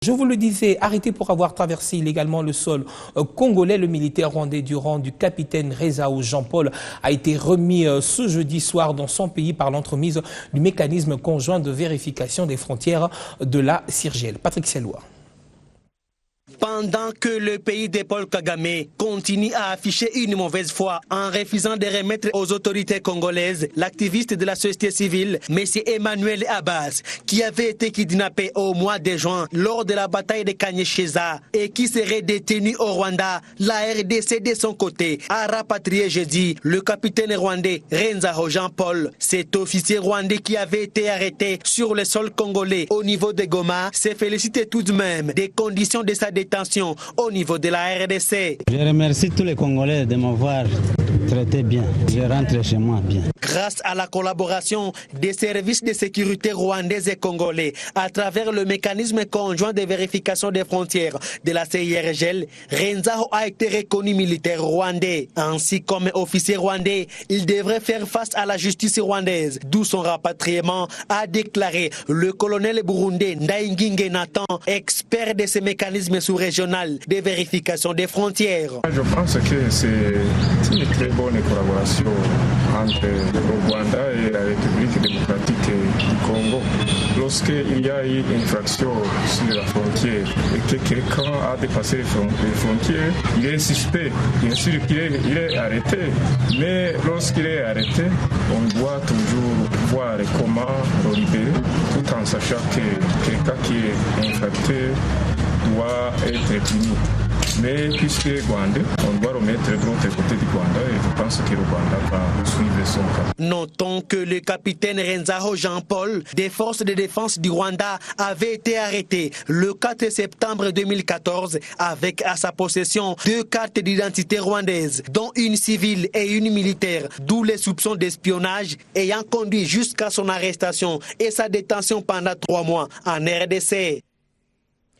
Je vous le disais, arrêté pour avoir traversé illégalement le sol congolais, le militaire rwandais du rang du capitaine Rezao Jean-Paul a été remis ce jeudi soir dans son pays par l'entremise du mécanisme conjoint de vérification des frontières de la CIRGL. Patrick Selloua. Pendant que le pays de Paul Kagame continue à afficher une mauvaise foi en refusant de remettre aux autorités congolaises l'activiste de la société civile, M. Emmanuel Abbas, qui avait été kidnappé au mois de juin lors de la bataille de Kanyesheza et qui serait détenu au Rwanda, la RDC de son côté a rapatrié jeudi le capitaine rwandais Rezao Jean-Paul. Cet officier rwandais qui avait été arrêté sur le sol congolais au niveau de Goma s'est félicité tout de même des conditions de sa détention au niveau de la RDC. Je remercie tous les Congolais de m'avoir traité bien. Je rentre chez moi bien. Grâce à la collaboration des services de sécurité rwandais et congolais à travers le mécanisme conjoint de vérification des frontières de la CIRGL, Rezao a été reconnu militaire rwandais. Ainsi comme officier rwandais, il devrait faire face à la justice rwandaise, d'où son rapatriement, a déclaré le colonel burundais Ndainginge Nathan, expert de ces mécanismes sous-régionaux de vérification des frontières. Je pense que c'est une très bonne collaboration entre le Rwanda et la République démocratique du Congo. Lorsqu'il y a eu une infraction sur la frontière et que quelqu'un a dépassé les frontières, il est suspect. Bien sûr qu'il est arrêté, mais lorsqu'il est arrêté, on doit toujours voir comment le libérer, tout en sachant que quelqu'un qui est infracté doit être puni. Mais puisque Rwanda, on doit remettre de l'autre côté du Rwanda et je pense que le Rwanda va suivre son cas. Notons que le capitaine Rezao Jean-Paul des forces de défense du Rwanda avait été arrêté le 4 septembre 2014 avec à sa possession 2 cartes d'identité rwandaises, dont une civile et une militaire, d'où les soupçons d'espionnage ayant conduit jusqu'à son arrestation et sa détention pendant 3 mois en RDC.